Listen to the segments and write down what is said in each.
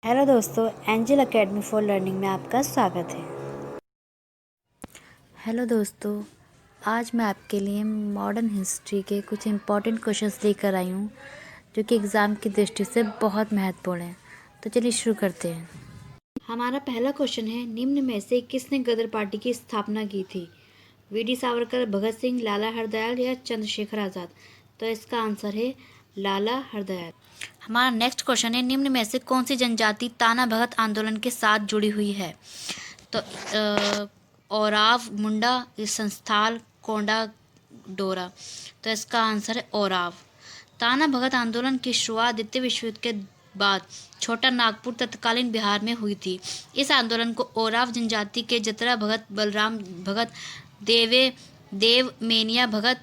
Hello दोस्तों, angel academy for learning में आपका स्वागत है। हेलो दोस्तों, आज मैं आपके लिए मॉडर्न हिस्ट्री के कुछ इम्पॉर्टेंट क्वेश्चंस लेकर आई हूँ जो कि एग्ज़ाम की दृष्टि से बहुत महत्वपूर्ण हैं। तो चलिए शुरू करते हैं। हमारा पहला क्वेश्चन है, निम्न में से किसने गदर पार्टी की स्थापना की थी? वी.डी. सावरकर, भगत सिंह, लाला हरदयाल या चंद्रशेखर आज़ाद? तो इसका आंसर है लाला हरदयाल। हमारा नेक्स्ट क्वेश्चन है, निम्न में से कौन सी जनजाति ताना भगत आंदोलन के साथ जुड़ी हुई है? तो ओराव, मुंडा, संस्थाल, कोंडा, डोरा? तो इसका आंसर है ओराव। ताना भगत आंदोलन की शुरुआत द्वितीय विश्व युद्ध के बाद छोटा नागपुर तत्कालीन बिहार में हुई थी। इस आंदोलन को ओराव जनजाति के जतरा भगत, बलराम भगत, देव मेनिया भगत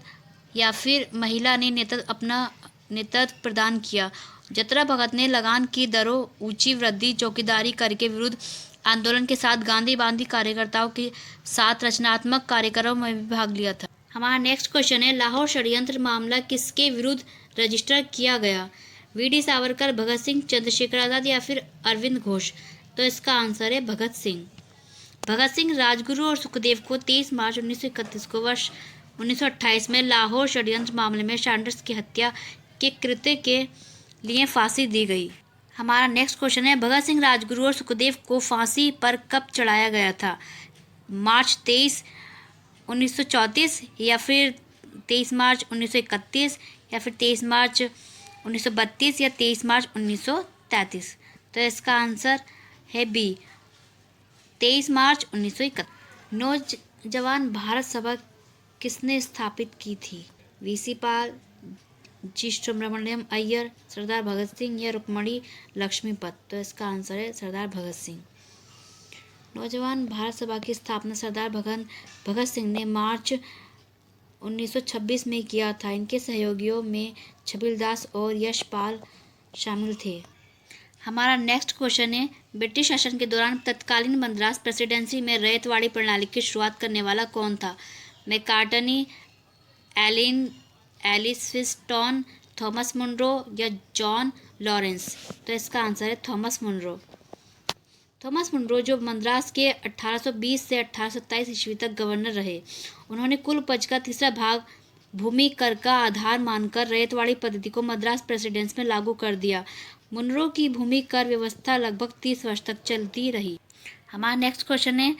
या फिर महिला ने नेतृत्व प्रदान किया। जतरा भगत ने लगान की दरों, ऊंची वृद्धि, चौकीदारी कर के विरुद्ध आंदोलन के साथ गांधी कार्यकर्ताओं के साथ रचनात्मक कार्यक्रमों में भी भाग लिया था। हमारा नेक्स्ट क्वेश्चन है, लाहौर षड्यंत्र मामला किसके विरुद्ध रजिस्टर किया गया? वी.डी. सावरकर, भगत सिंह, चंद्रशेखर आज़ाद या फिर अरविंद घोष? तो इसका आंसर है भगत सिंह। भगत सिंह, राजगुरु और सुखदेव को 23 मार्च 1931 को वर्ष 1928 में लाहौर षड्यंत्र मामले में सैंडर्स की हत्या के कृत्य के लिए फांसी दी गई। हमारा नेक्स्ट क्वेश्चन है, भगत सिंह, राजगुरु और सुखदेव को फांसी पर कब चढ़ाया गया था? मार्च 23, 1934 या फिर 23 मार्च 1931 या फिर 23 मार्च 1932 या 23 मार्च 1933? तो इसका आंसर है बी, 23 मार्च 1931। नौजवान भारत सभा किसने स्थापित की थी? वी.सी. पाल, जी. सुब्रमण्यम अय्यर, सरदार भगत सिंह या रुक्मणी लक्ष्मीपत? तो इसका आंसर है सरदार भगत सिंह। नौजवान भारत सभा की स्थापना सरदार भगत सिंह ने मार्च 1926 में किया था। इनके सहयोगियों में छबिलदास और यशपाल शामिल थे। हमारा नेक्स्ट क्वेश्चन है, ब्रिटिश शासन के दौरान तत्कालीन मद्रास प्रेसिडेंसी में रैयतवाड़ी प्रणाली की शुरुआत करने वाला कौन था? मैकार्टनी, एलिस फिस्टॉन, थॉमस मुनरो या जॉन लॉरेंस? तो इसका आंसर है थॉमस मुनरो। थॉमस मुनरो जो मद्रास के 1820 से 1827 ईस्वी तक गवर्नर रहे, उन्होंने कुल उपज का तीसरा भाग भूमि कर का आधार मानकर रैयतवाड़ी पद्धति को मद्रास प्रेसिडेंसी में लागू कर दिया। मुनरो की भूमि कर व्यवस्था लगभग 30 वर्ष तक चलती रही। हमारा नेक्स्ट क्वेश्चन है,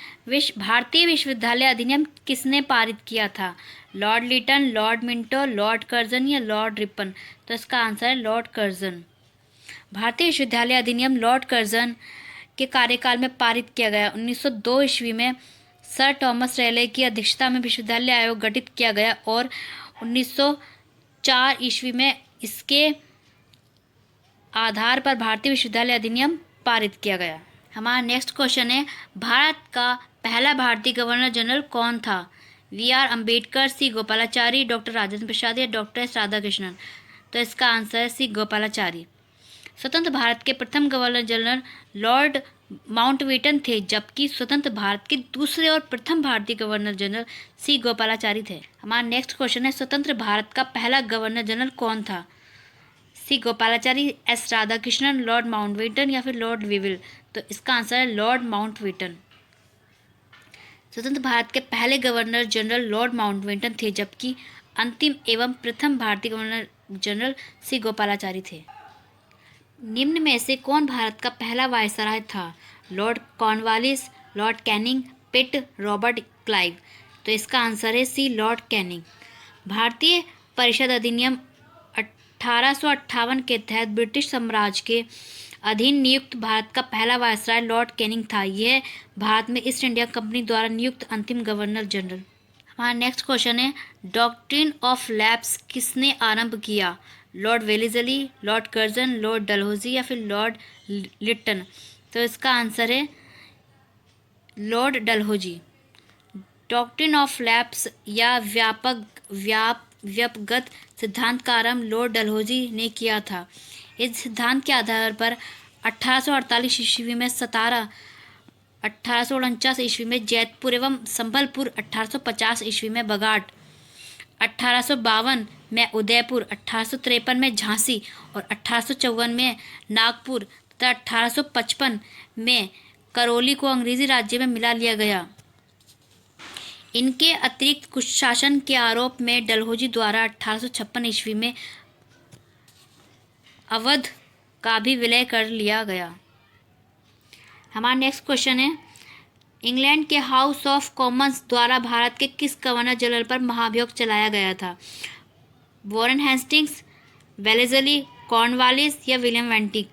भारतीय विश्वविद्यालय अधिनियम किसने पारित किया था? Lord Lytton, Lord Minto, Lord Curzon या लॉर्ड रिपन? तो इसका आंसर है लॉर्ड कर्जन। भारतीय विश्वविद्यालय अधिनियम लॉर्ड कर्जन के कार्यकाल में पारित किया गया। 1902 ईस्वी में सर थॉमस रेले की अध्यक्षता में विश्वविद्यालय आयोग गठित किया गया और 1904 ईस्वी में इसके आधार पर भारतीय विश्वविद्यालय अधिनियम पारित किया गया। हमारा नेक्स्ट क्वेश्चन है, भारत का पहला भारतीय गवर्नर जनरल कौन था? वी.आर. अम्बेडकर, सी. गोपालाचारी, डॉक्टर राजेंद्र प्रसाद या डॉक्टर एस. राधाकृष्णन? तो इसका आंसर है सी. गोपालाचारी। स्वतंत्र भारत के प्रथम गवर्नर जनरल लॉर्ड माउंटबेटन थे, जबकि स्वतंत्र भारत के दूसरे और प्रथम भारतीय गवर्नर जनरल सी. गोपालाचारी थे। हमारा नेक्स्ट क्वेश्चन है, स्वतंत्र भारत का पहला गवर्नर जनरल कौन था? C. Gopalachari, S. Radhakrishnan, lord Mountbatten या फिर लॉर्ड विविल? तो इसका आंसर है लॉर्ड माउंटबेटन। स्वतंत्र भारत के पहले गवर्नर जनरल लॉर्ड माउंटबेटन थे, जबकि अंतिम एवं प्रथम भारतीय गवर्नर जनरल सी. गोपालाचारी थे। निम्न में से कौन भारत का पहला वायसराय था? लॉर्ड कॉर्नवालिस, लॉर्ड कैनिंग, पिट, रॉबर्ट क्लाइव? तो इसका आंसर है सी. Lord Canning. भारतीय परिषद अधिनियम 1858 के तहत ब्रिटिश साम्राज्य के अधीन नियुक्त भारत का पहला वायसराय लॉर्ड कैनिंग था। यह भारत में ईस्ट इंडिया कंपनी द्वारा नियुक्त अंतिम गवर्नर जनरल। हमारा नेक्स्ट क्वेश्चन है, डॉक्ट्रिन ऑफ लैप्स किसने आरंभ किया? Lord Wellesley, Lord Curzon, Lord Dalhousie या फिर लॉर्ड लिटन? तो इसका आंसर है Lord Dalhousie. Doctrine of lapse या व्यापगत सिद्धांत का आरंभ लॉर्ड डलहौजी ने किया था। इस सिद्धांत के आधार पर 1848 ईस्वी में सतारा, 1849 ईस्वी में जैतपुर एवं संबलपुर, 1850 ईस्वी में बगाट, 1852 में उदयपुर, 1853 में झांसी और 1854 में नागपुर तथा 1855 में करौली को अंग्रेजी राज्य में मिला लिया गया। इनके अतिरिक्त कुछ शासन के आरोप में डलहौजी द्वारा 1856 ईस्वी में अवध का भी विलय कर लिया गया। हमारा नेक्स्ट क्वेश्चन है, इंग्लैंड के हाउस ऑफ कॉमन्स द्वारा भारत के किस गवर्नर जनरल पर महाभियोग चलाया गया था? वॉरेन हेस्टिंग्स, वेलेस्ली, कॉर्नवालिस या विलियम वेंटिक?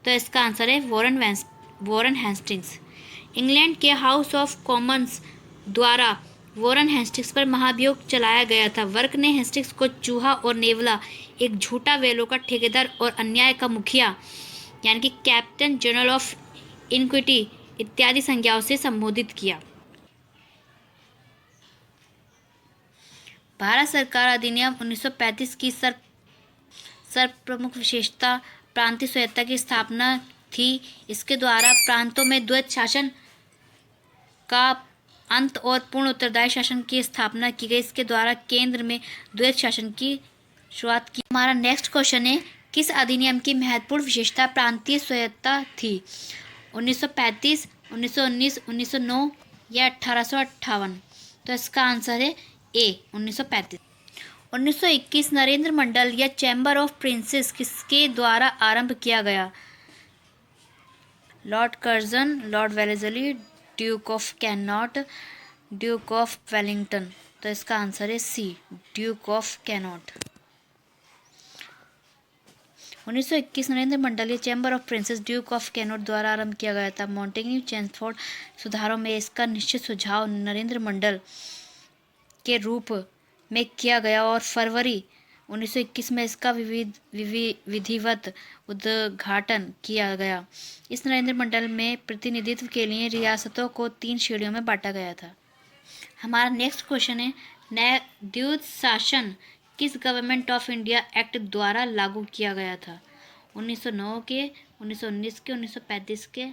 तो इसका आंसर है वॉरेन हेस्टिंग्स। इंग्लैंड के हाउस ऑफ कॉमन्स द्वारा वॉरेन हेस्टिंग्स पर महाभियोग चलाया गया था। वर्क ने हेस्टिंग्स को चूहा और नेवला, एक झूठा वेलों का ठेकेदार और अन्याय का मुखिया यानी कि कैप्टन जनरल ऑफ इनक्विटी इत्यादि संज्ञाओं से संबोधित किया। भारत सरकार अधिनियम 1935 की सर्वप्रमुख विशेषता प्रांतीय स्वायत्तता की स्थापना थी। इसके द्वारा प्रांतों में द्वैत शासन का अंत और पूर्ण उत्तरदायी शासन की स्थापना की गई। इसके द्वारा केंद्र में द्वैत शासन की शुरुआत की। हमारा नेक्स्ट क्वेश्चन है, किस अधिनियम की महत्वपूर्ण विशेषता प्रांतीय स्वायत्तता थी? 1935, 1919, 1909 या 1858? तो इसका आंसर है ए 1935। 1921 नरेंद्र मंडल या चैम्बर ऑफ प्रिंसेस किसके द्वारा आरंभ किया गया? Lord Curzon, Lord Wellesley, Duke of cannot, Duke of Wellington? तो इसका आंसर है सी ड्यूक ऑफ कैनॉट। 1921 नरेंद्र मंडल या chamber of princess Duke of cannot द्वारा आरंभ किया गया था। मॉन्टेग्यू चैम्सफोर्ड सुधारों में इसका निश्चित सुझाव नरेंद्र मंडल के रूप में किया गया और फरवरी 1921 में इसका विधिवत उद्घाटन किया गया। इस नरेंद्र मंडल में प्रतिनिधित्व के लिए रियासतों को 3 श्रेणियों में बांटा गया था। हमारा नेक्स्ट क्वेश्चन है, न्यायाधीश शासन किस गवर्नमेंट ऑफ इंडिया एक्ट द्वारा लागू किया गया था? 1909 के, 1919 के, 1935 के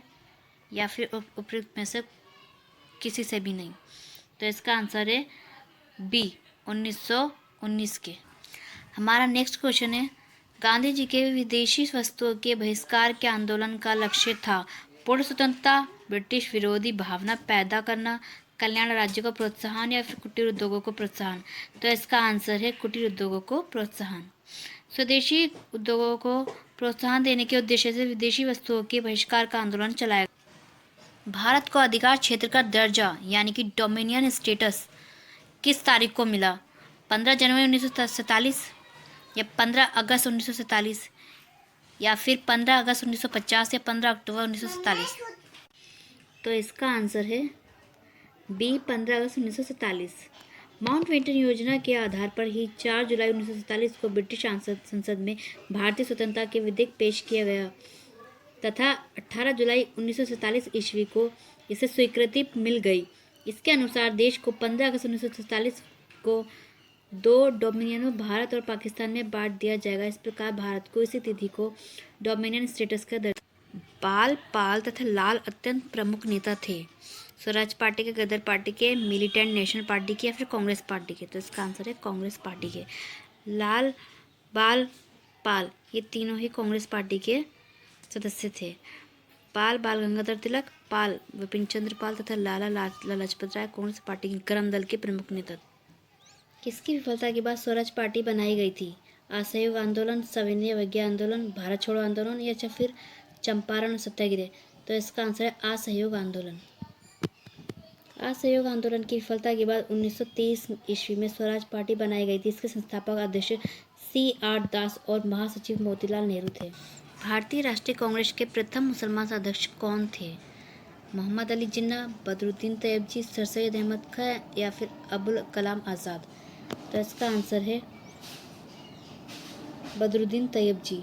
या फिर उपयुक्त में से किसी से भी नहीं? तो इसका आंसर है बी 1919 के। हमारा नेक्स्ट क्वेश्चन है, गांधी जी के विदेशी वस्तुओं के बहिष्कार के आंदोलन का लक्ष्य था? पूर्ण स्वतंत्रता, ब्रिटिश विरोधी भावना पैदा करना, कल्याण राज्य को प्रोत्साहन या फिर कुटीर उद्योगों को प्रोत्साहन? तो इसका आंसर है कुटीर उद्योगों को प्रोत्साहन। स्वदेशी उद्योगों को प्रोत्साहन देने के उद्देश्य से विदेशी वस्तुओं के बहिष्कार का आंदोलन चलाया। भारत को अधिकार क्षेत्र का दर्जा यानी कि डोमिनियन स्टेटस किस तारीख को मिला? 15 जनवरी 1947 या 15 अगस्त 1947 या फिर 15 अगस्त 1950 या 15 अक्टूबर 1947? तो इसका आंसर है बी 15 अगस्त 1947। माउंटबेटन योजना के आधार पर ही 4 जुलाई 1947 को ब्रिटिश संसद में भारतीय स्वतंत्रता के विधेयक पेश किया गया तथा 18 जुलाई 1947 ईस्वी को इसे स्वीकृति मिल गई। इसके अनुसार देश को 15 अगस्त 1947 को 2 डोमिनियनों भारत और पाकिस्तान में बांट दिया जाएगा। इस प्रकार भारत को इसी तिथि को डोमिनियन स्टेटस का दर्जा। बाल, पाल तथा लाल अत्यंत प्रमुख नेता थे। स्वराज पार्टी के, गदर पार्टी के, मिलिटेंट नेशनल पार्टी के या फिर कांग्रेस पार्टी के? तो इसका आंसर है कांग्रेस पार्टी के। लाल, बाल, पाल ये तीनों ही कांग्रेस पार्टी के सदस्य थे। पाल बाल गंगाधर तिलक, पाल विपिन चंद्र पाल तथा लाला लाजपत राय कांग्रेस पार्टी के गर्म दल के प्रमुख नेता। किसकी विफलता के बाद स्वराज पार्टी बनाई गई थी? असहयोग आंदोलन, सविनय अवज्ञा आंदोलन, भारत छोड़ो आंदोलन या फिर चंपारण सत्याग्रह? तो इसका आंसर है असहयोग आंदोलन। असहयोग आंदोलन की विफलता के बाद 1923 ईस्वी में स्वराज पार्टी बनाई गई थी। इसके संस्थापक अध्यक्ष CR दास और महासचिव मोतीलाल नेहरू थे। भारतीय राष्ट्रीय कांग्रेस के प्रथम मुसलमान अध्यक्ष कौन थे? मोहम्मद अली जिन्ना, बदरुद्दीन तैयबजी, सर सैयद अहमद खां या फिर अबुल कलाम आज़ाद? तो इसका आंसर है बदरुद्दीन तैयबजी।